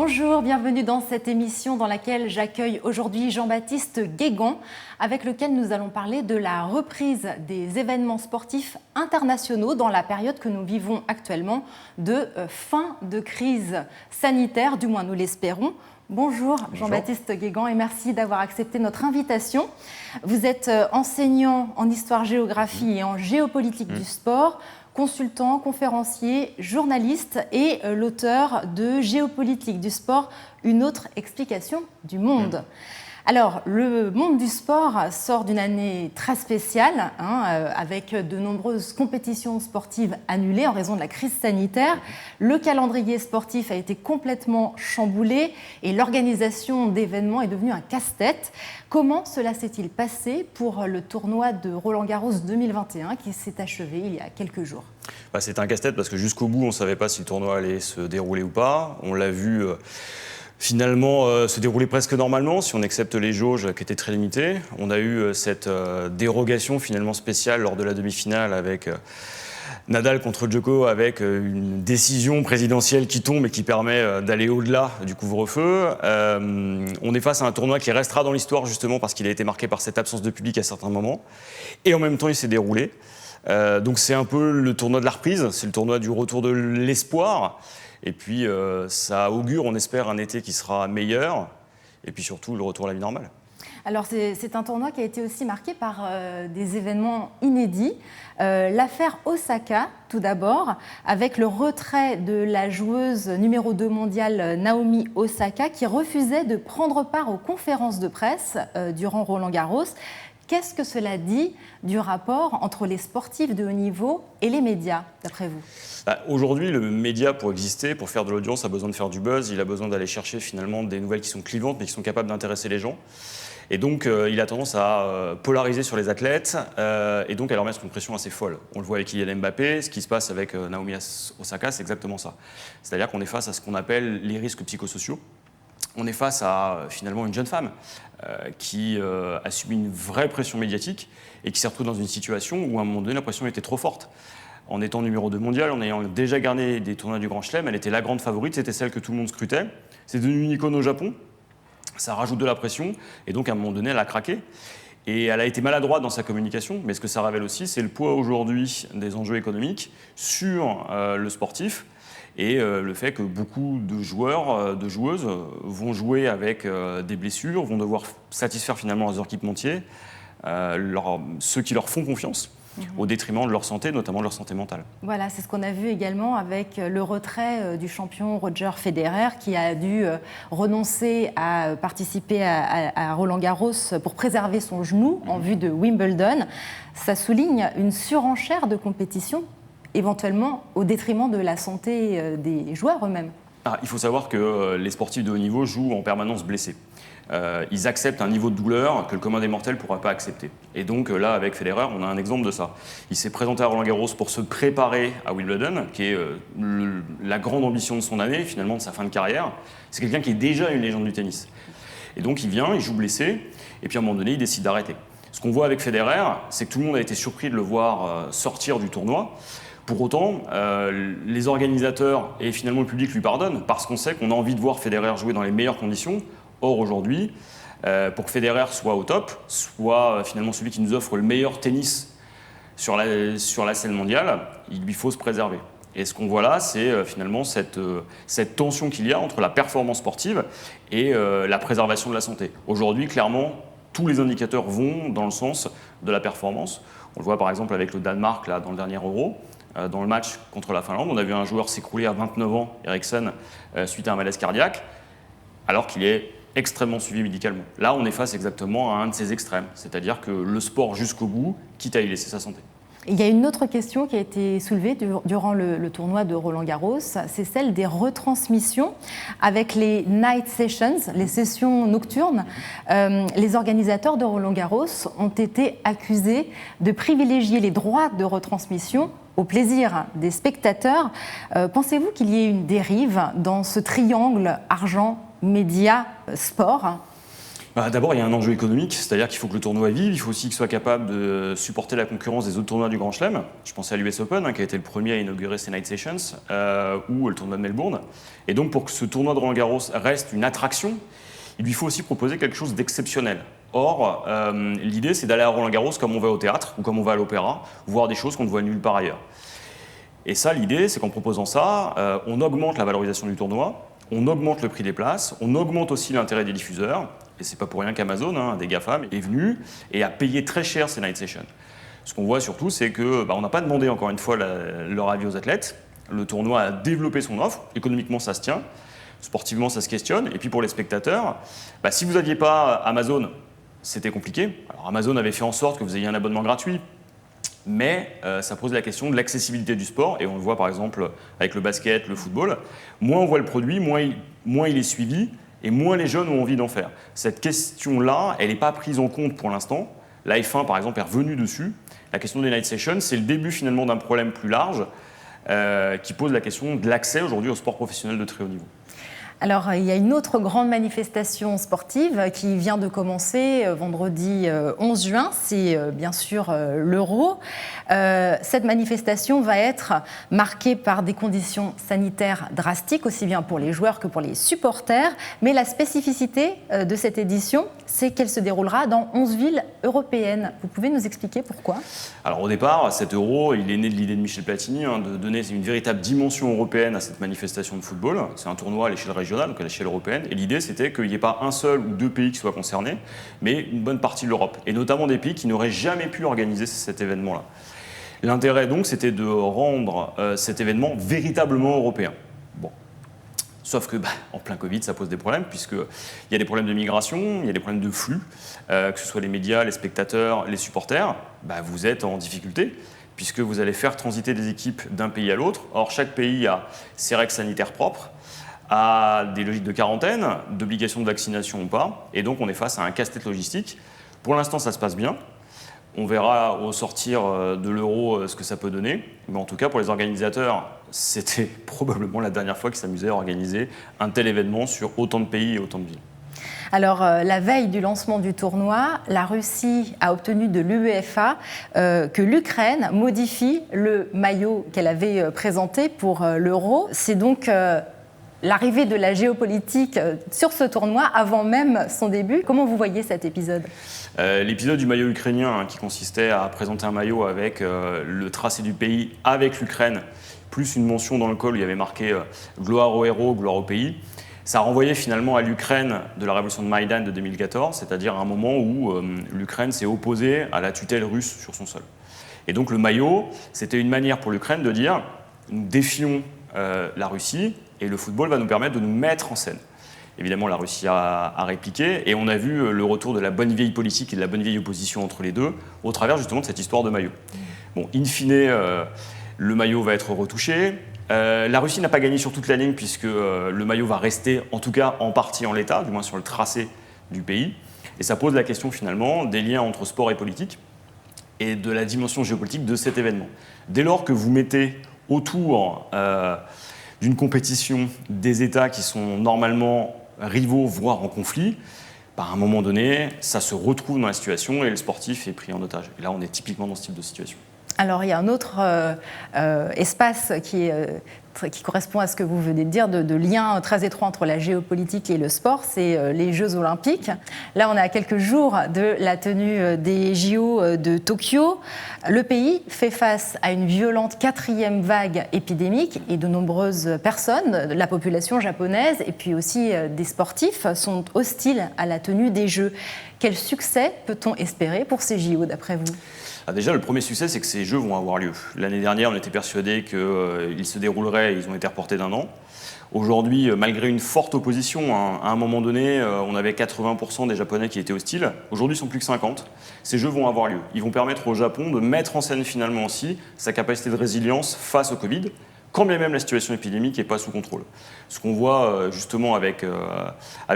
Bonjour, bienvenue dans cette émission dans laquelle j'accueille aujourd'hui Jean-Baptiste Guégan, avec lequel nous allons parler de la reprise des événements sportifs internationaux dans la période que nous vivons actuellement de fin de crise sanitaire, du moins nous l'espérons. Bonjour Jean-Baptiste Guégan et merci d'avoir accepté notre invitation. Vous êtes enseignant en histoire-géographie et en géopolitique du sport, consultant, conférencier, journaliste et l'auteur de Géopolitique du sport, une autre explication du monde. Alors, le monde du sport sort d'une année très spéciale, avec de nombreuses compétitions sportives annulées en raison de la crise sanitaire. Le calendrier sportif a été complètement chamboulé et l'organisation d'événements est devenue un casse-tête. Comment cela s'est-il passé pour le tournoi de Roland-Garros 2021 qui s'est achevé il y a quelques jours ? C'était un casse-tête parce que jusqu'au bout, on ne savait pas si le tournoi allait se dérouler ou pas. On l'a vu finalement se dérouler presque normalement, si on accepte les jauges qui étaient très limitées. On a eu cette dérogation finalement spéciale lors de la demi-finale avec Nadal contre Djoko, avec une décision présidentielle qui tombe et qui permet d'aller au-delà du couvre-feu. On est face à un tournoi qui restera dans l'histoire justement parce qu'il a été marqué par cette absence de public à certains moments. Et en même temps, il s'est déroulé. Donc c'est un peu le tournoi de la reprise, c'est le tournoi du retour de l'espoir. Et puis ça augure, on espère, un été qui sera meilleur. Et puis surtout, le retour à la vie normale. Alors c'est un tournoi qui a été aussi marqué par des événements inédits. L'affaire Osaka, tout d'abord, avec le retrait de la joueuse numéro 2 mondiale Naomi Osaka, qui refusait de prendre part aux conférences de presse durant Roland-Garros. Qu'est-ce que cela dit du rapport entre les sportifs de haut niveau et les médias, d'après vous ? Aujourd'hui, le média, pour exister, pour faire de l'audience, a besoin de faire du buzz. Il a besoin d'aller chercher finalement des nouvelles qui sont clivantes, mais qui sont capables d'intéresser les gens. Et donc, il a tendance à polariser sur les athlètes et donc à leur mettre une pression assez folle. On le voit avec Kylian Mbappé, ce qui se passe avec Naomi Osaka, c'est exactement ça. C'est-à-dire qu'on est face à ce qu'on appelle les risques psychosociaux. On est face à finalement une jeune femme qui a subi une vraie pression médiatique et qui s'est retrouvée dans une situation où à un moment donné la pression était trop forte. En étant numéro 2 mondial, en ayant déjà gagné des tournois du Grand Chelem, elle était la grande favorite, c'était celle que tout le monde scrutait. C'est devenu une icône au Japon, ça rajoute de la pression et donc à un moment donné elle a craqué. Et elle a été maladroite dans sa communication, mais ce que ça révèle aussi, c'est le poids aujourd'hui des enjeux économiques sur le sportif. Et le fait que beaucoup de joueurs, de joueuses vont jouer avec des blessures, vont devoir satisfaire finalement leurs équipementiers, ceux qui leur font confiance, au détriment de leur santé, notamment de leur santé mentale. Voilà, c'est ce qu'on a vu également avec le retrait du champion Roger Federer qui a dû renoncer à participer à Roland-Garros pour préserver son genou en vue de Wimbledon. Ça souligne une surenchère de compétition éventuellement au détriment de la santé des joueurs eux-mêmes. Il faut savoir que les sportifs de haut niveau jouent en permanence blessés. Ils acceptent un niveau de douleur que le commun des mortels ne pourra pas accepter. Et donc là, avec Federer, on a un exemple de ça. Il s'est présenté à Roland-Garros pour se préparer à Wimbledon, qui est la grande ambition de son année, finalement de sa fin de carrière. C'est quelqu'un qui est déjà une légende du tennis. Et donc il vient, il joue blessé, et puis à un moment donné, il décide d'arrêter. Ce qu'on voit avec Federer, c'est que tout le monde a été surpris de le voir sortir du tournoi. Pour autant, les organisateurs et finalement le public lui pardonnent parce qu'on sait qu'on a envie de voir Federer jouer dans les meilleures conditions. Or, aujourd'hui, pour que Federer soit au top, soit finalement celui qui nous offre le meilleur tennis sur la scène mondiale, il lui faut se préserver. Et ce qu'on voit là, c'est finalement cette tension qu'il y a entre la performance sportive et la préservation de la santé. Aujourd'hui, clairement, tous les indicateurs vont dans le sens de la performance. On le voit par exemple avec le Danemark là, dans le dernier Euro. Dans le match contre la Finlande, on a vu un joueur s'écrouler à 29 ans, Eriksen, suite à un malaise cardiaque, alors qu'il est extrêmement suivi médicalement. Là, on est face exactement à un de ces extrêmes, c'est-à-dire que le sport jusqu'au bout, quitte à y laisser sa santé. Il y a une autre question qui a été soulevée durant le tournoi de Roland-Garros, c'est celle des retransmissions avec les night sessions, les sessions nocturnes. Les organisateurs de Roland-Garros ont été accusés de privilégier les droits de retransmission au plaisir des spectateurs. Pensez-vous qu'il y ait une dérive dans ce triangle argent, médias, sport ? D'abord, il y a un enjeu économique, c'est-à-dire qu'il faut que le tournoi vive, il faut aussi qu'il soit capable de supporter la concurrence des autres tournois du Grand Chelem. Je pensais à l'US Open, qui a été le premier à inaugurer ces Night Sessions, ou le tournoi de Melbourne. Et donc, pour que ce tournoi de Roland-Garros reste une attraction, il lui faut aussi proposer quelque chose d'exceptionnel. Or, l'idée, c'est d'aller à Roland-Garros comme on va au théâtre ou comme on va à l'opéra, voir des choses qu'on ne voit nulle part ailleurs. Et ça, l'idée, c'est qu'en proposant ça, on augmente la valorisation du tournoi, on augmente le prix des places, on augmente aussi l'intérêt des diffuseurs. Et c'est pas pour rien qu'Amazon, des GAFAM, est venu et a payé très cher ces night sessions. Ce qu'on voit surtout, c'est qu'on n'a pas demandé encore une fois leur avis aux athlètes. Le tournoi a développé son offre, économiquement ça se tient, sportivement ça se questionne. Et puis pour les spectateurs, si vous n'aviez pas Amazon, c'était compliqué. Alors Amazon avait fait en sorte que vous ayez un abonnement gratuit, mais ça pose la question de l'accessibilité du sport. Et on le voit par exemple avec le basket, le football. Moins on voit le produit, moins il est suivi. Et moins les jeunes ont envie d'en faire. Cette question-là, elle n'est pas prise en compte pour l'instant. La F1, par exemple, est revenue dessus. La question des night sessions, c'est le début finalement d'un problème plus large qui pose la question de l'accès aujourd'hui au sport professionnel de très haut niveau. Alors, il y a une autre grande manifestation sportive qui vient de commencer vendredi 11 juin, c'est bien sûr l'Euro. Cette manifestation va être marquée par des conditions sanitaires drastiques, aussi bien pour les joueurs que pour les supporters. Mais la spécificité de cette édition, c'est qu'elle se déroulera dans 11 villes européennes. Vous pouvez nous expliquer pourquoi ? Alors au départ, cet Euro, il est né de l'idée de Michel Platini de donner une véritable dimension européenne à cette manifestation de football. C'est un tournoi à l'échelle régionale, donc à l'échelle européenne. Et l'idée, c'était qu'il n'y ait pas un seul ou deux pays qui soient concernés, mais une bonne partie de l'Europe. Et notamment des pays qui n'auraient jamais pu organiser cet événement-là. L'intérêt, donc, c'était de rendre cet événement véritablement européen. Bon. Sauf que, en plein Covid, ça pose des problèmes, puisqu'il y a des problèmes de migration, il y a des problèmes de flux, que ce soit les médias, les spectateurs, les supporters. Vous êtes en difficulté, puisque vous allez faire transiter des équipes d'un pays à l'autre. Or, chaque pays a ses règles sanitaires propres, a des logiques de quarantaine, d'obligation de vaccination ou pas, et donc on est face à un casse-tête logistique. Pour l'instant, ça se passe bien. On verra au sortir de l'Euro ce que ça peut donner. Mais en tout cas, pour les organisateurs, c'était probablement la dernière fois qu'ils s'amusaient à organiser un tel événement sur autant de pays et autant de villes. Alors, la veille du lancement du tournoi, la Russie a obtenu de l'UEFA que l'Ukraine modifie le maillot qu'elle avait présenté pour l'Euro. C'est donc l'arrivée de la géopolitique sur ce tournoi avant même son début. Comment vous voyez cet épisode ? L'épisode du maillot ukrainien qui consistait à présenter un maillot avec le tracé du pays avec l'Ukraine, plus une mention dans le col où il y avait marqué « Gloire aux héros, gloire au pays », ça renvoyait finalement à l'Ukraine de la révolution de Maïdan de 2014, c'est-à-dire à un moment où l'Ukraine s'est opposée à la tutelle russe sur son sol. Et donc le maillot, c'était une manière pour l'Ukraine de dire « nous défions la Russie et le football va nous permettre de nous mettre en scène ». Évidemment, la Russie a répliqué et on a vu le retour de la bonne vieille politique et de la bonne vieille opposition entre les deux au travers justement de cette histoire de maillot. Bon, in fine, le maillot va être retouché. La Russie n'a pas gagné sur toute la ligne puisque le maillot va rester, en tout cas en partie en l'état, du moins sur le tracé du pays. Et ça pose la question finalement des liens entre sport et politique et de la dimension géopolitique de cet événement. Dès lors que vous mettez autour d'une compétition des États qui sont normalement rivaux, voire en conflit, à un moment donné, ça se retrouve dans la situation et le sportif est pris en otage. Et là, on est typiquement dans ce type de situation. Alors, il y a un autre espace qui correspond à ce que vous venez de dire, de lien très étroit entre la géopolitique et le sport, c'est les Jeux Olympiques. Là, on est à quelques jours de la tenue des JO de Tokyo. Le pays fait face à une violente 4e vague épidémique et de nombreuses personnes, la population japonaise et puis aussi des sportifs, sont hostiles à la tenue des Jeux. Quel succès peut-on espérer pour ces JO, d'après vous ? Déjà, le premier succès, c'est que ces Jeux vont avoir lieu. L'année dernière, on était persuadés qu'ils se dérouleraient, ils ont été reportés d'1 an. Aujourd'hui, malgré une forte opposition, à un moment donné, on avait 80% des Japonais qui étaient hostiles. Aujourd'hui, ils sont plus que 50%. Ces Jeux vont avoir lieu. Ils vont permettre au Japon de mettre en scène finalement aussi sa capacité de résilience face au Covid, quand bien même la situation épidémique n'est pas sous contrôle. Ce qu'on voit justement avec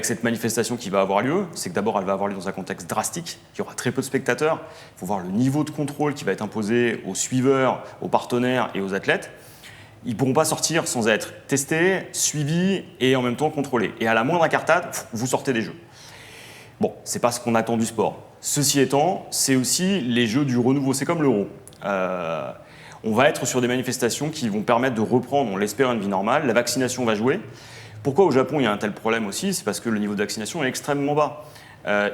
cette manifestation qui va avoir lieu, c'est que d'abord elle va avoir lieu dans un contexte drastique, il y aura très peu de spectateurs, il faut voir le niveau de contrôle qui va être imposé aux suiveurs, aux partenaires et aux athlètes. Ils ne pourront pas sortir sans être testés, suivis et en même temps contrôlés. Et à la moindre incartade, vous sortez des Jeux. Bon, c'est pas ce qu'on attend du sport. Ceci étant, c'est aussi les jeux du renouveau, c'est comme l'Euro. On va être sur des manifestations qui vont permettre de reprendre, on l'espère, une vie normale. La vaccination va jouer. Pourquoi au Japon il y a un tel problème aussi? C'est parce que le niveau de vaccination est extrêmement bas.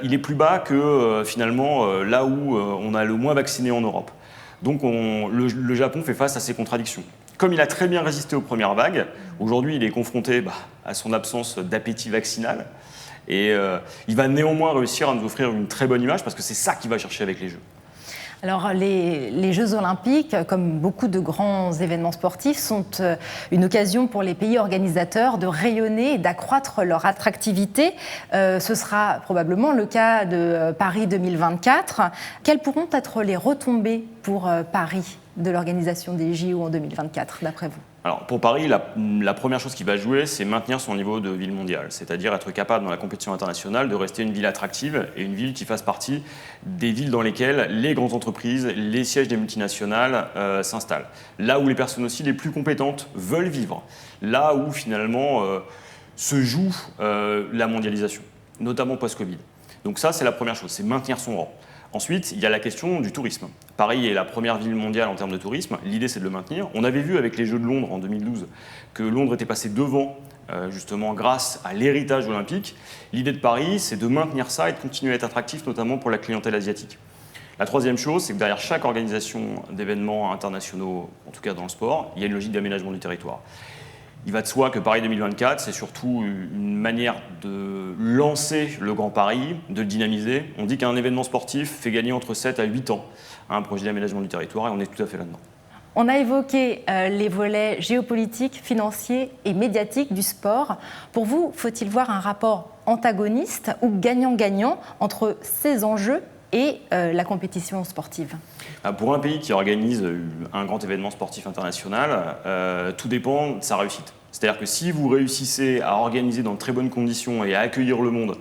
Il est plus bas que finalement là où on a le moins vacciné en Europe. Donc le Japon fait face à ces contradictions. Comme il a très bien résisté aux premières vagues, aujourd'hui il est confronté à son absence d'appétit vaccinal. Et il va néanmoins réussir à nous offrir une très bonne image parce que c'est ça qu'il va chercher avec les Jeux. Alors, les Jeux Olympiques, comme beaucoup de grands événements sportifs, sont une occasion pour les pays organisateurs de rayonner et d'accroître leur attractivité. Ce sera probablement le cas de Paris 2024. Quelles pourront être les retombées pour Paris de l'organisation des JO en 2024, d'après vous? Alors pour Paris, la première chose qui va jouer, c'est maintenir son niveau de ville mondiale, c'est-à-dire être capable dans la compétition internationale de rester une ville attractive et une ville qui fasse partie des villes dans lesquelles les grandes entreprises, les sièges des multinationales s'installent. Là où les personnes aussi les plus compétentes veulent vivre, là où finalement se joue la mondialisation, notamment post-Covid. Donc ça, c'est la première chose, c'est maintenir son rang. Ensuite, il y a la question du tourisme. Paris est la première ville mondiale en termes de tourisme. L'idée, c'est de le maintenir. On avait vu avec les Jeux de Londres en 2012 que Londres était passé devant, justement grâce à l'héritage olympique. L'idée de Paris, c'est de maintenir ça et de continuer à être attractif, notamment pour la clientèle asiatique. La troisième chose, c'est que derrière chaque organisation d'événements internationaux, en tout cas dans le sport, il y a une logique d'aménagement du territoire. Il va de soi que Paris 2024, c'est surtout une manière de lancer le Grand Paris, de le dynamiser. On dit qu'un événement sportif fait gagner entre 7 à 8 ans à un projet d'aménagement du territoire et on est tout à fait là-dedans. On a évoqué les volets géopolitiques, financiers et médiatiques du sport. Pour vous, faut-il voir un rapport antagoniste ou gagnant-gagnant entre ces enjeux et la compétition sportive? Pour un pays qui organise un grand événement sportif international, tout dépend de sa réussite. C'est-à-dire que si vous réussissez à organiser dans de très bonnes conditions et à accueillir le monde,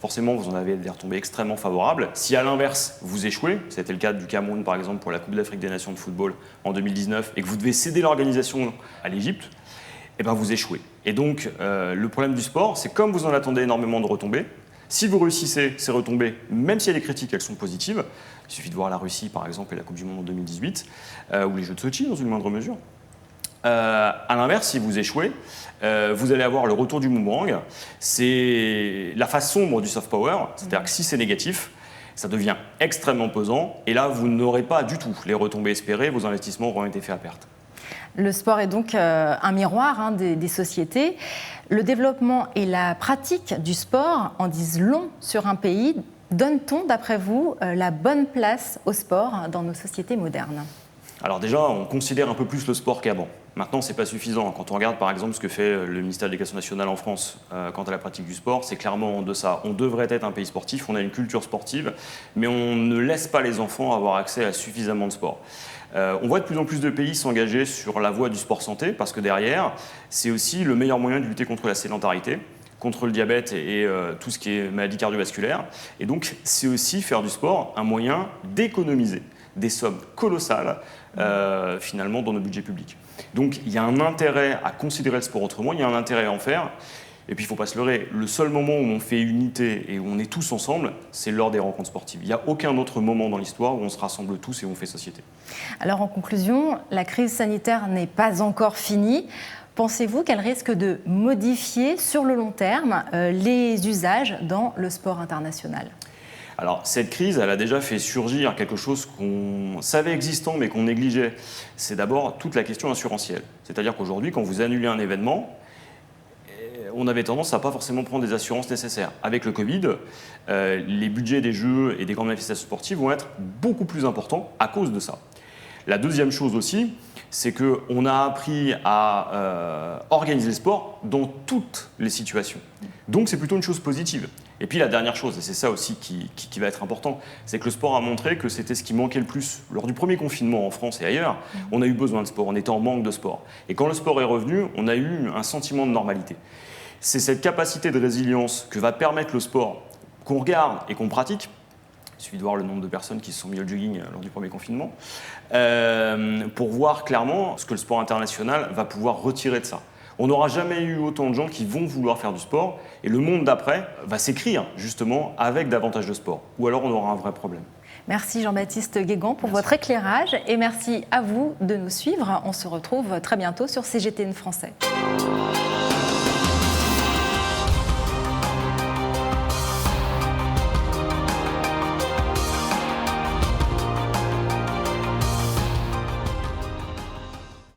forcément vous en avez des retombées extrêmement favorables. Si à l'inverse vous échouez, c'était le cas du Cameroun par exemple pour la Coupe d'Afrique des Nations de football en 2019, et que vous devez céder l'organisation à l'Égypte, eh ben vous échouez. Et donc le problème du sport, c'est comme vous en attendez énormément de retombées, si vous réussissez ces retombées, même si il y a des critiques, elles sont positives. Il suffit de voir la Russie, par exemple, et la Coupe du Monde en 2018, ou les Jeux de Sochi, dans une moindre mesure. À l'inverse, si vous échouez, vous allez avoir le retour du boomerang. C'est la face sombre du soft power, c'est-à-dire que si c'est négatif, ça devient extrêmement pesant, et là, vous n'aurez pas du tout les retombées espérées, vos investissements auront été faits à perte. Le sport est donc un miroir des sociétés. Le développement et la pratique du sport en disent long sur un pays. Donne-t-on, d'après vous, la bonne place au sport dans nos sociétés modernes? Alors déjà, on considère un peu plus le sport qu'avant. Maintenant, ce n'est pas suffisant. Quand on regarde par exemple ce que fait le ministère de l'Éducation nationale en France quant à la pratique du sport, c'est clairement en deçà. On devrait être un pays sportif, on a une culture sportive, mais on ne laisse pas les enfants avoir accès à suffisamment de sport. On voit de plus en plus de pays s'engager sur la voie du sport santé, parce que derrière, c'est aussi le meilleur moyen de lutter contre la sédentarité, contre le diabète et tout ce qui est maladie cardiovasculaire. Et donc, c'est aussi faire du sport un moyen d'économiser des sommes colossales, finalement, dans nos budgets publics. Donc, il y a un intérêt à considérer le sport autrement, il y a un intérêt à en faire. Et puis, il ne faut pas se leurrer, le seul moment où on fait unité et où on est tous ensemble, c'est lors des rencontres sportives. Il n'y a aucun autre moment dans l'histoire où on se rassemble tous et où on fait société. Alors, en conclusion, la crise sanitaire n'est pas encore finie. Pensez-vous qu'elle risque de modifier sur le long terme les usages dans le sport international ? Alors, cette crise, elle a déjà fait surgir quelque chose qu'on savait existant mais qu'on négligeait. C'est d'abord toute la question assurantielle. C'est-à-dire qu'aujourd'hui, quand vous annulez un événement, on avait tendance à ne pas forcément prendre des assurances nécessaires. Avec le Covid, les budgets des Jeux et des grandes manifestations sportives vont être beaucoup plus importants à cause de ça. La deuxième chose aussi, c'est qu'on a appris à organiser le sport dans toutes les situations. Donc c'est plutôt une chose positive. Et puis la dernière chose, et c'est ça aussi qui va être important, c'est que le sport a montré que c'était ce qui manquait le plus. Lors du premier confinement en France et ailleurs, on a eu besoin de sport, on était en manque de sport. Et quand le sport est revenu, on a eu un sentiment de normalité. C'est cette capacité de résilience que va permettre le sport qu'on regarde et qu'on pratique. Il suffit de voir le nombre de personnes qui se sont mis au jogging lors du premier confinement, pour voir clairement ce que le sport international va pouvoir retirer de ça. On n'aura jamais eu autant de gens qui vont vouloir faire du sport, et le monde d'après va s'écrire justement avec davantage de sport. Ou alors on aura un vrai problème. Merci Jean-Baptiste Guégan pour votre éclairage et merci à vous de nous suivre. On se retrouve très bientôt sur CGTN Français.